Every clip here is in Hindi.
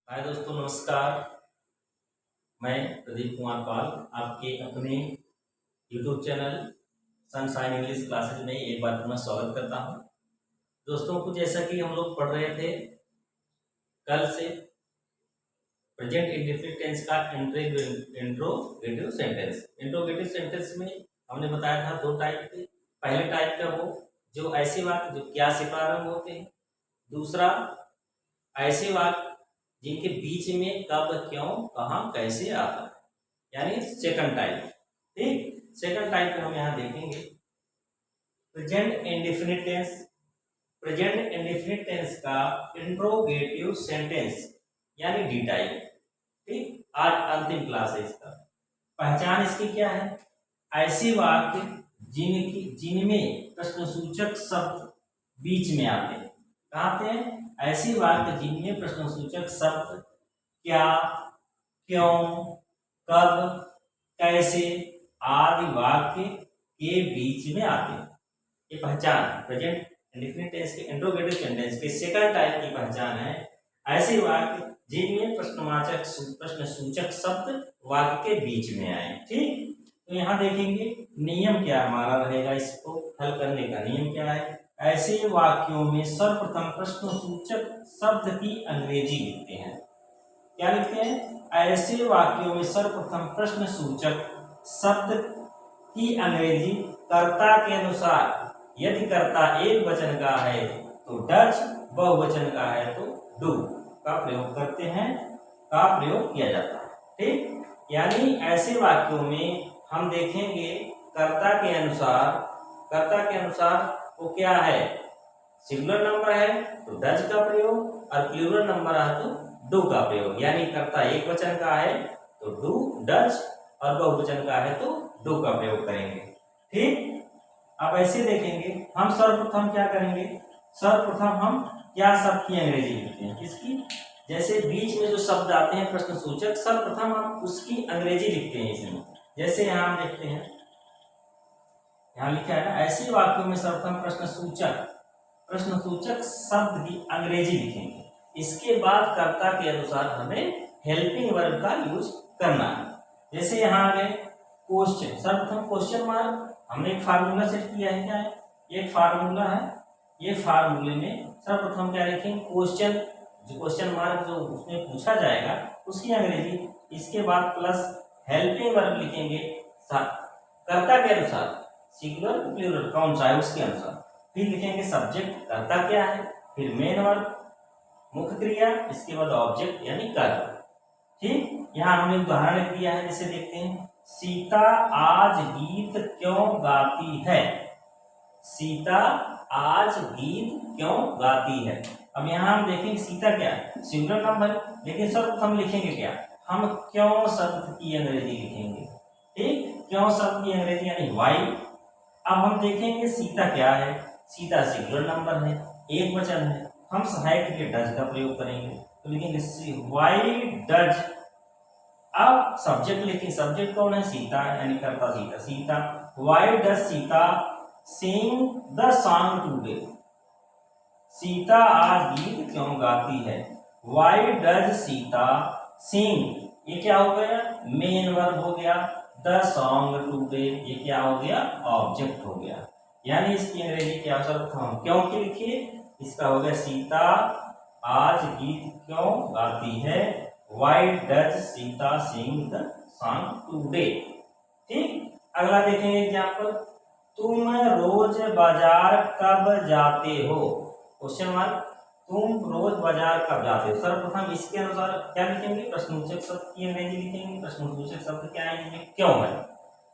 हाय दोस्तों, नमस्कार। मैं प्रदीप कुमार पाल आपके अपने YouTube channel sunshine English classes में एक बार पुनः स्वागत करता हूं। दोस्तों, कुछ जैसा कि हम लोग पढ़ रहे थे कल से प्रेजेंट इंडेफिनिट टेंस का इंट्रोगेटिव सेंटेंस में हमने बताया था दो टाइप के। पहले टाइप का वो जो ऐसे वाक्य जो क्या से प्रारंभ होते हैं, दूसरा ऐसे वाक्य जिनके बीच में कब, क्यों, कहाँ, कैसे आता है, यानी सेकंड टाइप। ठीक, सेकंड टाइप पे हम यहाँ देखेंगे प्रेजेंट इंडेफिनिट टेंस का इंट्रोगेटिव सेंटेंस यानी डी टाइप। ठीक, आज अंतिम क्लास है इसका। पहचान इसकी क्या है? ऐसे वाक्य जिनमें प्रश्नसूचक शब्द बीच में आते हैं। कहाँ आते हैं? ऐसे वाक्य जिनमें प्रश्नसूचक शब्द क्या, क्यों, कब, कैसे आदि वाक्य के बीच में आते हैं। ये पहचान प्रेजेंट इंडेफिनिट टेंस के इंट्रोगेटिव सेंटेंस के सेकंड टाइप की पहचान है। ऐसे वाक्य जिनमें प्रश्नसूचक शब्द वाक्य के बीच में आए। ठीक, तो यहाँ देखेंगे नियम क्या हमारा रहेगा, इसको हल करने का नियम क्या है। ऐसे वाक्यों में सर्वप्रथम प्रश्नसूचक शब्द की अंग्रेजी लिखते हैं। क्या लिखते हैं? ऐसे वाक्यों में सर्वप्रथम प्रश्नसूचक शब्द की अंग्रेजी कर्ता के अनुसार, यदि कर्ता एक वचन का है तो डज, बहुवचन का है तो डू का प्रयोग करते हैं, का प्रयोग किया जाता है। ठीक, यानी ऐसे वाक्यों में हम देखेंगे कर्ता के अनुसार वो क्या है, सिंगुलर नंबर है तो डज का प्रयोग और प्लूरल नंबर है तो डू का प्रयोग। यानी कर्ता एक वचन का है तो डू, डज, और बहुवचन का है तो डू का प्रयोग करेंगे। ठीक, अब ऐसे देखेंगे हम सर्वप्रथम क्या करेंगे, सर्वप्रथम हम क्या शब्द की अंग्रेजी लिखते हैं, किसकी? जैसे बीच में जो शब्द आते हैं प्रश्नसूचक, सर्वप्रथम हम उसकी अंग्रेजी लिखते हैं इसमें। जैसे यहाँ हम देखते हैं, यहाँ लिखा है ना, ऐसे वाक्यों में सर्वप्रथम प्रश्नसूचक शब्द की अंग्रेजी लिखेंगे। इसके बाद कर्ता के अनुसार हमें हेल्पिंग वर्ब का यूज करना है। जैसे यहाँ आ गए क्वेश्चन, सर्वप्रथम क्वेश्चन मार्क, हमने एक फार्मूला सेट किया है। क्या है? एक फार्मूला है। ये फार्मूले में सर्वप्रथम क्या लिखेंगे, क्वेश्चन मार्क जो उसमें पूछा जाएगा उसकी अंग्रेजी। इसके बाद प्लस हेल्पिंग वर्ब लिखेंगे कर्ता के अनुसार, सिंगुलर प्लूरल कौन सा है उसके अनुसार। फिर लिखेंगे सब्जेक्ट, कर्ता क्या है, फिर मेन वर्ब मुख्य क्रिया, इसके बाद ऑब्जेक्ट यानी कर्ता। ठीक, यहाँ हमने उदाहरण दिया है, जैसे देखते हैं सीता आज गीत क्यों गाती है। सीता आज गीत क्यों गाती है। अब यहाँ हम देखेंगे सीता क्या है, सिंगुलर नंबर, लेकिन सर्वप्रथम लिखेंगे क्या, हम क्यों शब्द की अंग्रेजी लिखेंगे। ठीक, क्यों शब्द की अंग्रेजी यानी वाई। अब हम देखेंगे सीता क्या है, सीता सिंगुलर नंबर है, एक वचन है, हम सहायक के लिए डज का प्रयोग करेंगे तो लिखेंगे वाई डज। अब सब्जेक्ट लिखेंगे, सब्जेक्ट कौन है, सीता, यानी कर्ता Sita. Why does Sita sing the song today. Sita आज गीत क्यों गाती है। वाई डज सीता सिंग, ये क्या हो गया, मेन वर्ब हो गया। द सॉन्ग टुडे, ये क्या हो गया, ऑब्जेक्ट हो गया। यानी इसकी अंग्रेजी के अवसर हम क्यों की लिखिए, इसका हो गया सीता आज गीत क्यों गाती है। Why does Sita sing the song today. ठीक, अगला देखेंगे एग्जाम्पल, तुम रोज बाजार कब जाते हो। क्वेश्चन मार्क, तुम रोज बाजार कब जाते हो। सर्वप्रथम इसके अनुसार क्या लिखेंगे, प्रश्नसूचक शब्द की अंग्रेजी लिखेंगे। प्रश्नसूचक शब्द क्या है, इसमें क्यों है।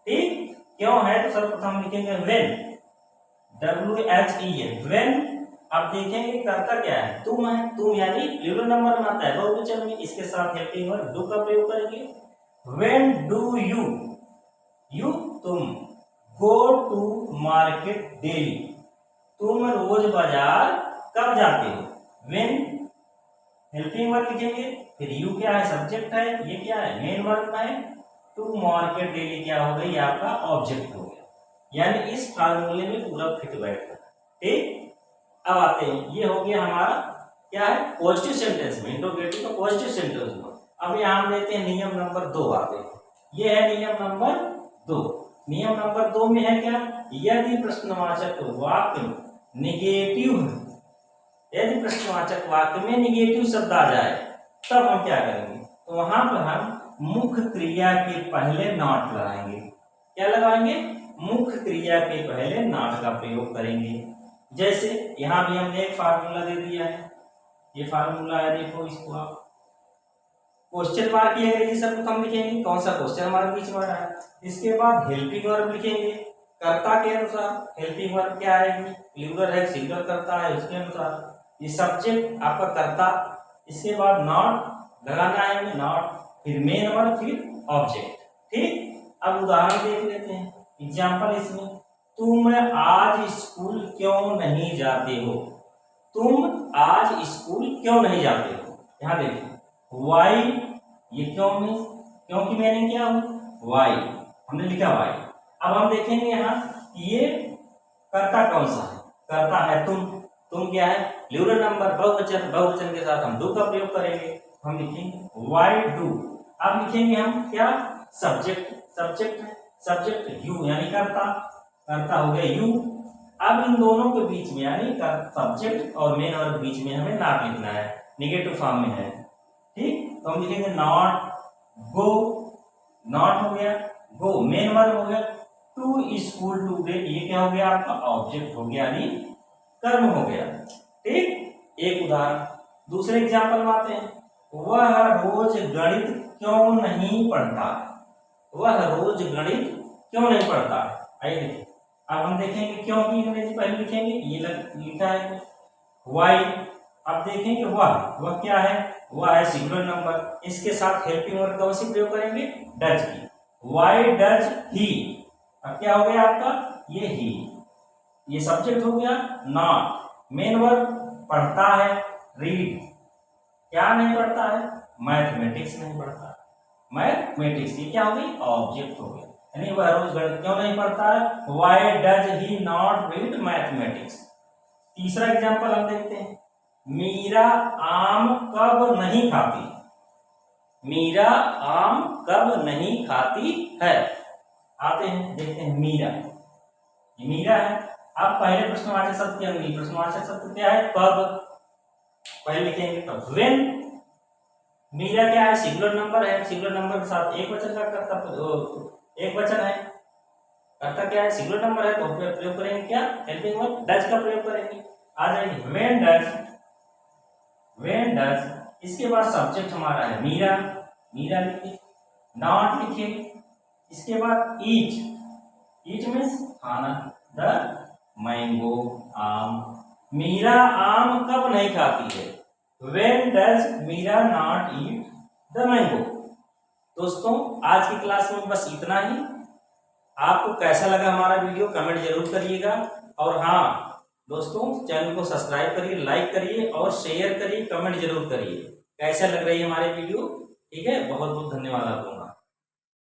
ठीक, क्यों है तो सर्वप्रथम लिखेंगे व्हेन, WHEN, व्हेन। अब देखेंगे कर्ता क्या है, तुम है, तुम यानी प्लूरल नंबर में आता है बहुवचन में, इसके साथ हेल्पिंग वर्ब डू का प्रयोग करेंगे। व्हेन डू यू तुम, गो टू मार्केट डेली, तुम रोज बाजार कब जाते हो। व्हेन हेल्पिंग वर्ब लिखेंगे, फिर यू क्या है, सब्जेक्ट है, ये क्या है, मेन वर्ब है। टू मार्केट डेली क्या हो गई, आपका ऑब्जेक्ट हो गया। यानी इस फार्मूले में पूरा फिट बैठा। ठीक, अब आते हैं, ये हो गया हमारा क्या है, पॉजिटिव सेंटेंस में, इंट्रोगेटिव का पॉजिटिव सेंटेंस में। अब यहाँ हम लेते हैं नियम नंबर 2 आगे, ये है नियम नंबर 2। नियम नंबर 2 में है क्या, यदि प्रश्नवाचक वाक्य निगेटिव है, यदि प्रश्नवाचक वाक्य में निगेटिव शब्द आ जाए तब हम क्या करेंगे, तो वहां पर हम मुख्य क्रिया के पहले नॉट लगाएंगे। क्या लगाएंगे, मुख्य क्रिया के पहले नॉट का प्रयोग करेंगे। जैसे यहाँ भी हमने एक फार्मूला दे दिया है, ये फार्मूला है, देखो इसको आप क्वेश्चन मार्क की अंग्रेजी शब्द हम लिखेंगे, कौन सा क्वेश्चन मार्क बीच में आ रहा है। इसके बाद हेल्पिंग वर्ब लिखेंगे, कर्ता के अनुसार हेल्पिंग वर्ब क्या आएगी, प्लूरल है, सिंगुलर कर्ता है, उसके अनुसार ये सब्जेक्ट आपका कर्ता। इसके बाद नॉट लगाना है हमें, नॉट, फिर मेन वर्ब, फिर ऑब्जेक्ट। ठीक, अब उदाहरण देख लेते हैं, एग्जाम्पल इसमें, तुम आज स्कूल क्यों नहीं जाते हो, तुम आज स्कूल क्यों नहीं जाते हो। यहाँ देखिए वाई, ये क्यों में, क्यों की मीनिंग क्या हो, वाई, हमने लिखा वाई। अब हम देखेंगे यहाँ ये कर्ता कौन सा है, कर्ता है तुम क्या है, प्लूरल नंबर, बहुवचन, बहुवचन के साथ हम डू का प्रयोग करेंगे, हम लिखेंगे वाई डू। अब लिखेंगे हम क्या, सब्जेक्ट, सब्जेक्ट है, सब्जेक्ट यू यानी कर्ता, कर्ता हो गया यू। अब इन दोनों के बीच में यानी सब्जेक्ट और मेन वर्ब बीच में हमें नॉट लिखना है, निगेटिव फॉर्म में है। ठीक, तो हम लिखेंगे नॉट गो, नॉट हो गया, गो मेन वर्ब हो गया, टू स्कूल टुडे ये क्या हो गया आपका, ऑब्जेक्ट हो गया यानी कर्म हो गया। ठीक, एक उदाहरण। दूसरे एग्जाम्पल में आते हैं, वह रोज गणित क्यों नहीं पढ़ता, वह रोज गणित क्यों नहीं पढ़ता। आइए देखिए, अब हम देखेंगे क्यों की अंग्रेजी पहले लिखेंगे, ये लिखा है वाई। अब देखेंगे वह क्या है, वह है सिंगुलर नंबर, इसके साथ हेल्पिंग वर्ब कौन सी प्रयोग करेंगे, डज की, वाई डज ही। अब क्या हो गया आपका, ये ही, ये सब्जेक्ट हो गया, नॉट, मेन वर्ब पढ़ता है, रीड, क्या नहीं पढ़ता है, मैथमेटिक्स नहीं पढ़ता, मैथमेटिक्स, ये क्या हो गई, ऑब्जेक्ट हो गया, यानी वह रोज गणित क्यों नहीं पढ़ता है, why does he not read mathematics. तीसरा एग्जाम्पल हम देखते हैं, मीरा आम कब नहीं खाती, मीरा आम कब नहीं खाती है। आते हैं देखते हैं, मीरा, ये मीरा है। अब पहले प्रश्नवाचक शब्द क्या होंगे, प्रश्नवाचक शब्द क्या है, कब, पहले लिखेंगे तब व्हेन। मीरा क्या है, सिंगुलर नंबर है, सिंगुलर नंबर के साथ एक वचन का कर्ता, एक वचन है, कर्ता क्या है, सिंगुलर नंबर है, तो प्रयोग करेंगे क्या, हेल्पिंग वर्ब डज का प्रयोग करेंगे। आ जाएंगे व्हेन डज, व्हेन डज, इसके बाद सब्जेक्ट हमारा है मीरा, मीरा लिखिए, नॉट लिखिए, इसके बाद ईट, ईट मीन्स खाना, द मैंगो आम, मीरा आम कब नहीं खाती है, when does Meera not eat the mango. दोस्तों आज की क्लास में बस इतना ही। आपको कैसा लगा हमारा वीडियो कमेंट जरूर करिएगा, और हाँ दोस्तों चैनल को सब्सक्राइब करिए, लाइक करिए और शेयर करिए, कमेंट जरूर करिए कैसा लग रही है हमारे वीडियो। ठीक है, बहुत बहुत धन्यवाद आपको।